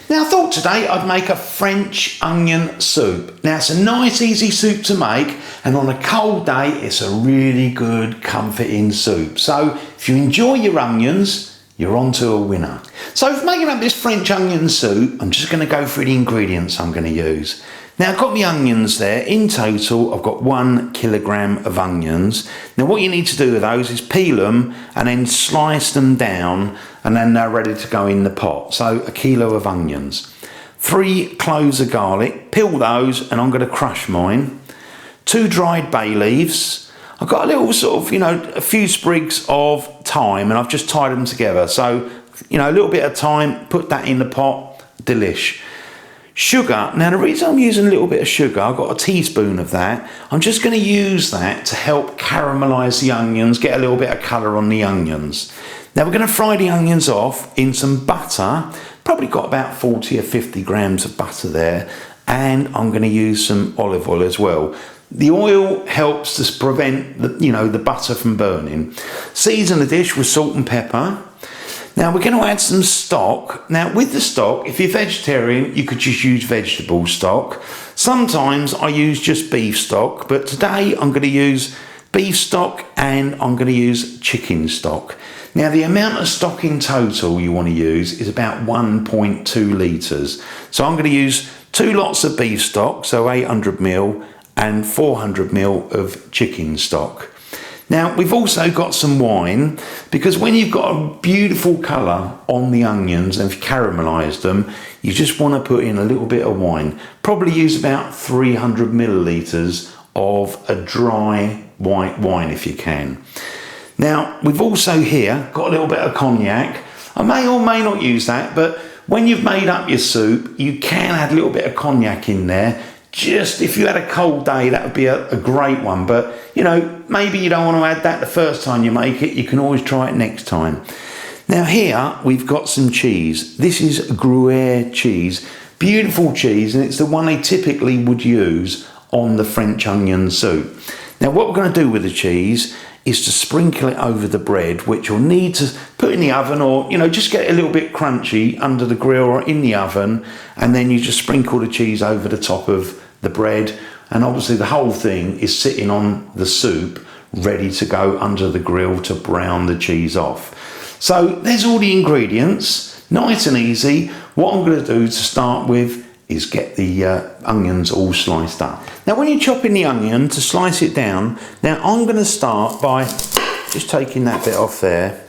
Now I thought today I'd make a French onion soup. Now it's a nice easy soup to make, and on a cold day it's a really good comforting soup. So if you enjoy your onions, you're on to a winner. So for making up this French onion soup, I'm just going to go through the ingredients I'm going to use. Now I've got my onions there. In total I've got 1 kilogram of onions. Now what you need to do with those is peel them and then slice them down, and then they're ready to go in the pot. So 1 kilo of onions. 3 cloves of garlic, peel those, and I'm going to crush mine. 2 dried bay leaves. I've got a little sort of, a few sprigs of thyme, and I've just tied them together. So, a little bit of thyme, put that in the pot, delish. Sugar. Now the reason I'm using a little bit of sugar, I've got a teaspoon of that. I'm just going to use that to help caramelise the onions, get a little bit of colour on the onions. Now we're going to fry the onions off in some butter. Probably got about 40 or 50 grams of butter there, and I'm going to use some olive oil as well. The oil helps to prevent the butter from burning. Season the dish with salt and pepper. Now we're going to add some stock. Now with the stock, if you're vegetarian, you could just use vegetable stock. Sometimes I use just beef stock, but today I'm going to use beef stock and I'm going to use chicken stock. Now the amount of stock in total you want to use is about 1.2 litres. So I'm going to use 2 lots of beef stock, so 800 ml, and 400 ml of chicken stock. Now we've also got some wine, because when you've got a beautiful colour on the onions and you've caramelised them, you just want to put in a little bit of wine. Probably use about 300 millilitres of a dry white wine if you can. Now we've also here got a little bit of cognac. I may or may not use that, but when you've made up your soup, you can add a little bit of cognac in there. Just if you had a cold day, that would be a great one. But maybe you don't want to add that the first time you make it. You can always try it next time. Now here we've got some cheese. This is Gruyere cheese, beautiful cheese, and it's the one they typically would use on the French onion soup. Now what we're going to do with the cheese is to sprinkle it over the bread, which you'll need to put in the oven, or just get it a little bit crunchy under the grill or in the oven, and then you just sprinkle the cheese over the top of the bread, and obviously the whole thing is sitting on the soup ready to go under the grill to brown the cheese off. So there's all the ingredients, nice and easy. What I'm going to do to start with is get the onions all sliced up. Now when you're chopping the onion to slice it down, now I'm going to start by just taking that bit off there,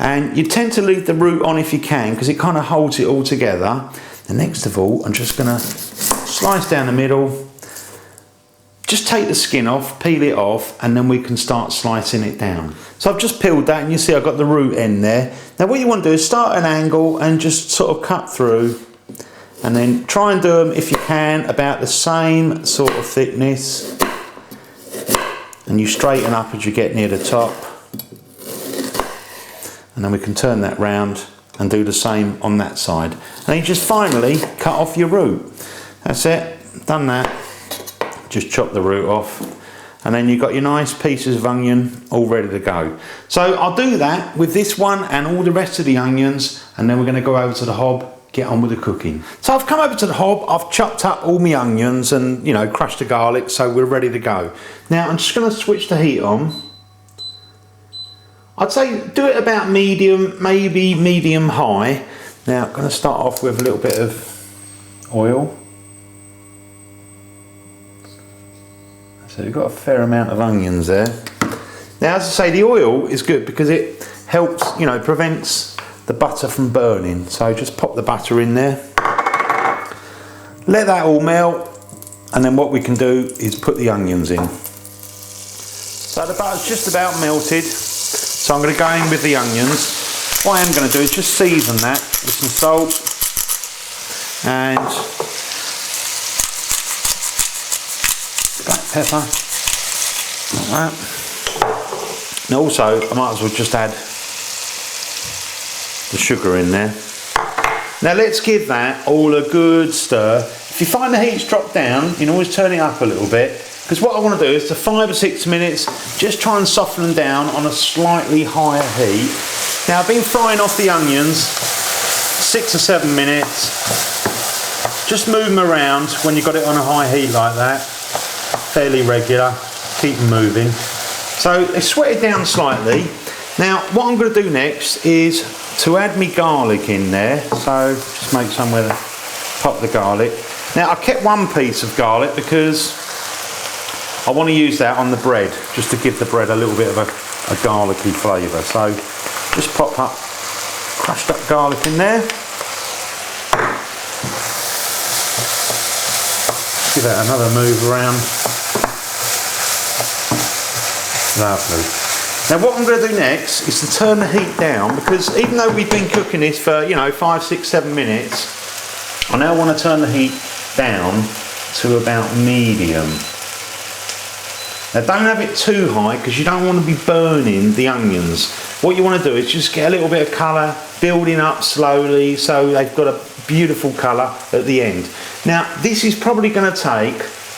and you tend to leave the root on if you can, because it kind of holds it all together. And next of all, I'm just going to slice down the middle, just take the skin off, peel it off, and then we can start slicing it down. So I've just peeled that, and you see I've got the root end there. Now what you want to do is start at an angle and just sort of cut through, and then try and do them, if you can, about the same sort of thickness, and you straighten up as you get near the top, and then we can turn that round and do the same on that side, and then you just finally cut off your root. That's it, done that. Just chop the root off, and then you've got your nice pieces of onion all ready to go. So I'll do that with this one and all the rest of the onions, and then we're going to go over to the hob, get on with the cooking. So I've come over to the hob, I've chopped up all my onions and crushed the garlic, so we're ready to go. Now I'm just going to switch the heat on. I'd say do it about medium, maybe medium high. Now I'm going to start off with a little bit of oil. So we've got a fair amount of onions there. Now as I say, the oil is good because it helps, prevents the butter from burning. So just pop the butter in there, let that all melt, and then what we can do is put the onions in. So the butter's just about melted, so I'm going to go in with the onions. What I am going to do is just season that with some salt and black pepper, like that. And also I might as well just add the sugar in there. Now let's give that all a good stir. If you find the heat's dropped down, you can always turn it up a little bit, because what I want to do is for 5 or 6 minutes just try and soften them down on a slightly higher heat. Now I've been frying off the onions 6 or 7 minutes. Just move them around when you've got it on a high heat like that. Fairly regular, keep them moving. So they sweated down slightly. Now what I'm going to do next is to add me garlic in there. So just make somewhere to pop the garlic. Now I kept one piece of garlic because I want to use that on the bread, just to give the bread a little bit of a garlicky flavour. So just pop up crushed up garlic in there. Give that another move around. Lovely. Now what I'm going to do next is to turn the heat down, because even though we've been cooking this for 5, 6, 7 minutes, I now want to turn the heat down to about medium. Now don't have it too high, because you don't want to be burning the onions. What you want to do is just get a little bit of colour building up slowly so they've got a beautiful colour at the end. Now this is probably going to take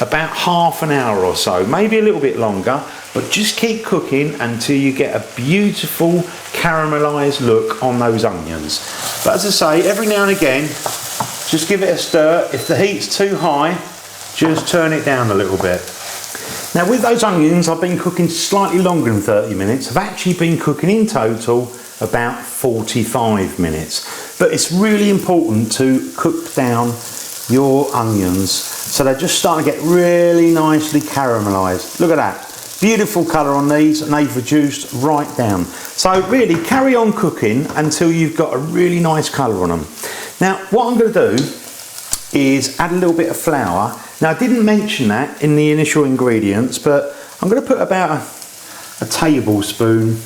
about half an hour or so, maybe a little bit longer, but just keep cooking until you get a beautiful caramelised look on those onions. But as I say, every now and again, just give it a stir. If the heat's too high, just turn it down a little bit. Now with those onions, I've been cooking slightly longer than 30 minutes. I've actually been cooking in total about 45 minutes. But it's really important to cook down your onions so they're just starting to get really nicely caramelised. Look at that. Beautiful colour on these, and they've reduced right down. So really carry on cooking until you've got a really nice colour on them. Now what I'm going to do is add a little bit of flour. Now I didn't mention that in the initial ingredients, but I'm going to put about a tablespoon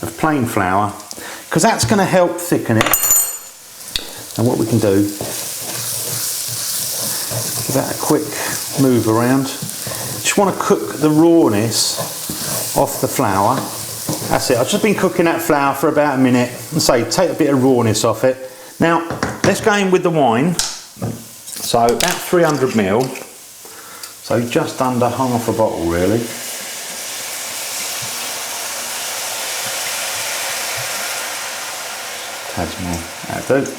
of plain flour, because that's going to help thicken it. And what we can do, give that a quick move around. Just want to cook the rawness off the flour. That's it. I've just been cooking that flour for about a minute, and say take a bit of rawness off it. Now let's go in with the wine. So about 300 ml, so just under half a bottle really. Tads more, that'll do.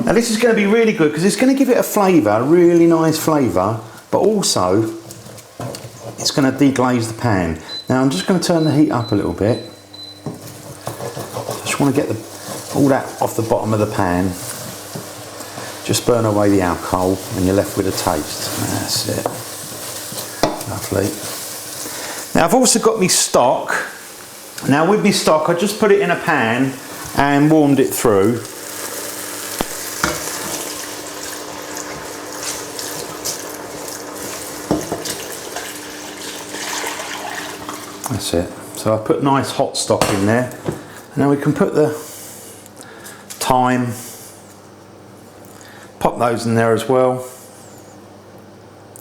Now this is going to be really good because it's going to give it a flavour, a really nice flavour, but also it's going to deglaze the pan. Now I'm just going to turn the heat up a little bit. Just want to get all that off the bottom of the pan. Just burn away the alcohol and you're left with a taste. That's it. Lovely. Now I've also got my stock. Now with my stock I just put it in a pan and warmed it through. That's it. So I put nice hot stock in there. And now we can put the thyme, pop those in there as well.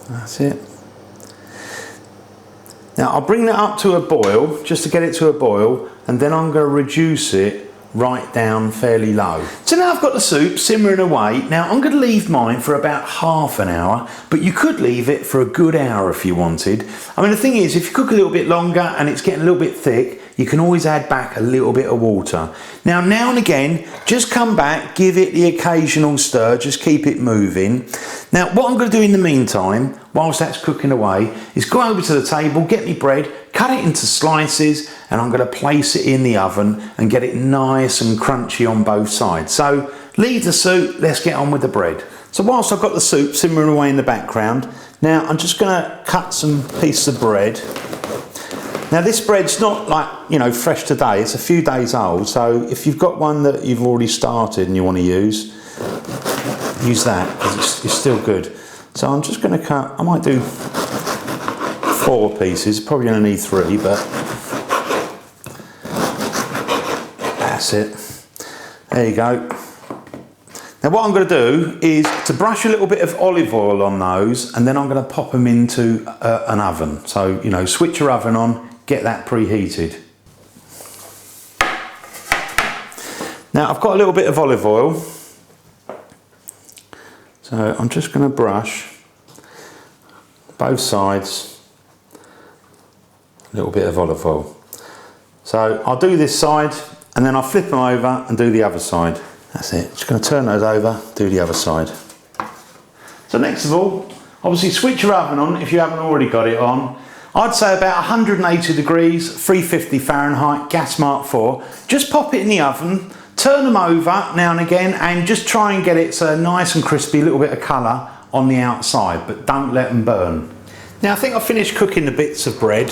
That's it. Now I'll bring that up to a boil, just to get it to a boil, and then I'm going to reduce it right down fairly low. So now I've got the soup simmering away. Now I'm going to leave mine for about half an hour, but you could leave it for a good hour if you wanted. I mean the thing is, if you cook a little bit longer and it's getting a little bit thick, you can always add back a little bit of water. Now and again, just come back, give it the occasional stir, just keep it moving. Now what I'm going to do in the meantime, whilst that's cooking away, is go over to the table, get me bread, cut it into slices, and I'm going to place it in the oven and get it nice and crunchy on both sides. So leave the soup, let's get on with the bread. So whilst I've got the soup simmering away in the background, now I'm just going to cut some pieces of bread. Now this bread's not like, fresh today, it's a few days old, so if you've got one that you've already started and you want to use that, because it's still good. So I'm just going to cut, I might do 4 pieces, probably going to need 3, but that's it. There you go. Now what I'm going to do is to brush a little bit of olive oil on those, and then I'm going to pop them into an oven. So, switch your oven on, get that preheated. Now I've got a little bit of olive oil, so I'm just going to brush both sides, a little bit of olive oil. So I'll do this side and then I'll flip them over and do the other side. That's it. Just going to turn those over, do the other side. So next of all, obviously switch your oven on if you haven't already got it on. I'd say about 180 degrees, 350 Fahrenheit, gas mark 4. Just pop it in the oven, turn them over now and again, and just try and get it so nice and crispy, a little bit of colour on the outside, but don't let them burn. Now I think I've finished cooking the bits of bread.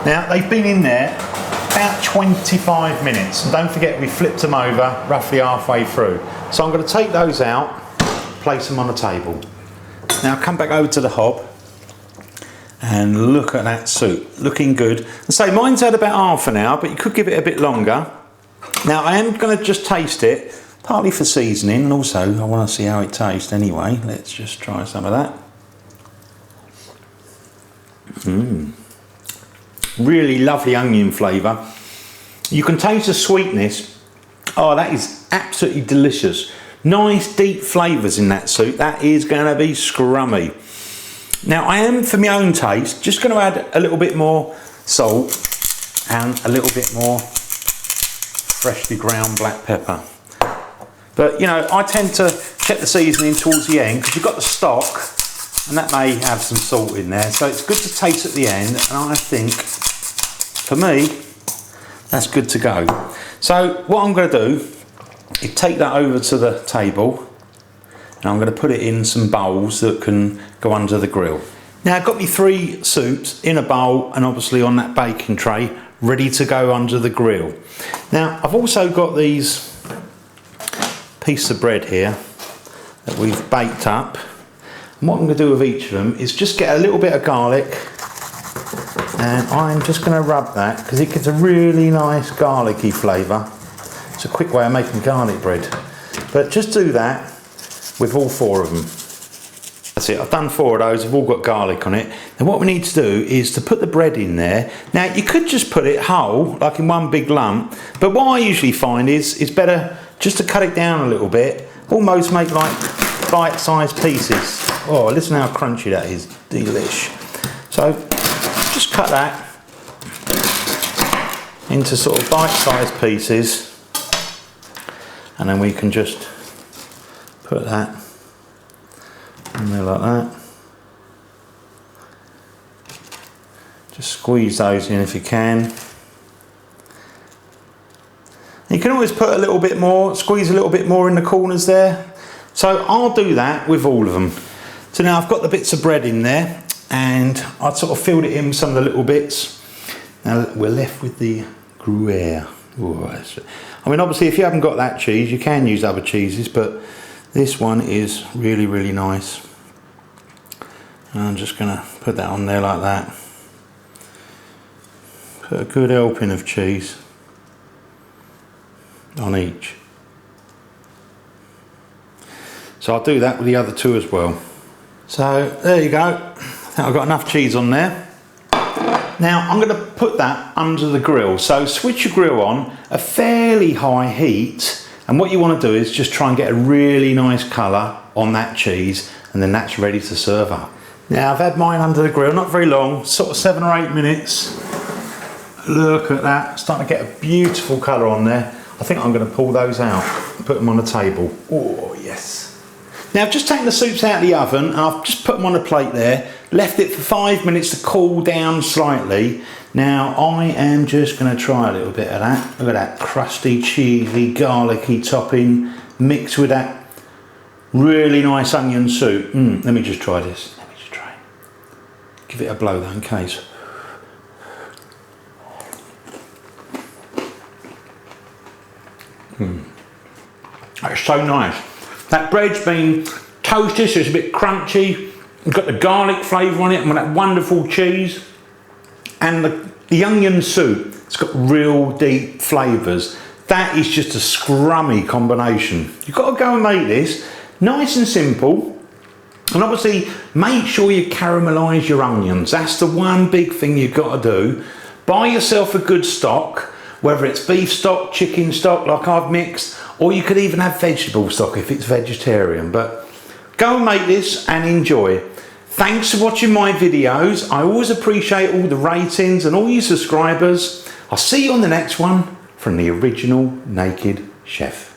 Now they've been in there about 25 minutes, and don't forget we flipped them over roughly halfway through. So I'm going to take those out, place them on the table. Now come back over to the hob and look at that soup, looking good. And so mine's had about half an hour, but you could give it a bit longer. Now I am going to just taste it, partly for seasoning, and also I want to see how it tastes anyway. Let's just try some of that. Really lovely onion flavour. You can taste the sweetness. Oh, that is absolutely delicious. Nice deep flavours in that soup. That is going to be scrummy. Now I am, for my own taste, just going to add a little bit more salt and a little bit more freshly ground black pepper. But you know, I tend to check the seasoning towards the end because you've got the stock and that may have some salt in there, so it's good to taste at the end, and I think for me that's good to go. So what I'm going to do is take that over to the table, and I'm going to put it in some bowls that can go under the grill. Now I've got me 3 soups in a bowl and obviously on that baking tray ready to go under the grill. Now I've also got these pieces of bread here that we've baked up, and what I'm going to do with each of them is just get a little bit of garlic, and I'm just going to rub that because it gives a really nice garlicky flavour. It's a quick way of making garlic bread, but just do that with all 4 of them. That's it, I've done 4 of those, they've all got garlic on it. And what we need to do is to put the bread in there. Now you could just put it whole, like in one big lump, but what I usually find is it's better just to cut it down a little bit, almost make like bite-sized pieces. Oh, listen how crunchy that is, delish. So just cut that into sort of bite-sized pieces, and then we can just put that in there like that. Just squeeze those in if you can. You can always put a little bit more, squeeze a little bit more in the corners there. So I'll do that with all of them. So now I've got the bits of bread in there, and I've sort of filled it in with some of the little bits. Now we're left with the Gruyere. Ooh, I mean, obviously if you haven't got that cheese, you can use other cheeses, but this one is really, really nice. And I'm just going to put that on there like that. Put a good helping of cheese on each. So I'll do that with the other 2 as well. So there you go. I think I've got enough cheese on there. Now I'm going to put that under the grill. So switch your grill on a fairly high heat, and what you want to do is just try and get a really nice colour on that cheese, and then that's ready to serve up. Now I've had mine under the grill, not very long, sort of 7 or 8 minutes. Look at that, starting to get a beautiful colour on there. I think I'm going to pull those out and put them on the table. Oh yes. Now I've just taken the soups out of the oven and I've just put them on a plate there, left it for 5 minutes to cool down slightly. Now I am just going to try a little bit of that. Look at that crusty, cheesy, garlicky topping mixed with that really nice onion soup. Let me just try this. Let me just try it. Give it a blow though in case. It's so nice. That bread's been toasted, so it's a bit crunchy. You've got the garlic flavour on it, and with that wonderful cheese. And the onion soup, it's got real deep flavours. That is just a scrummy combination. You've got to go and make this. Nice and simple. And obviously, make sure you caramelise your onions. That's the one big thing you've got to do. Buy yourself a good stock, whether it's beef stock, chicken stock like I've mixed, or you could even have vegetable stock if it's vegetarian. But go and make this and enjoy. Thanks for watching my videos. I always appreciate all the ratings and all your subscribers. I'll see you on the next one. from the original Naked Chef.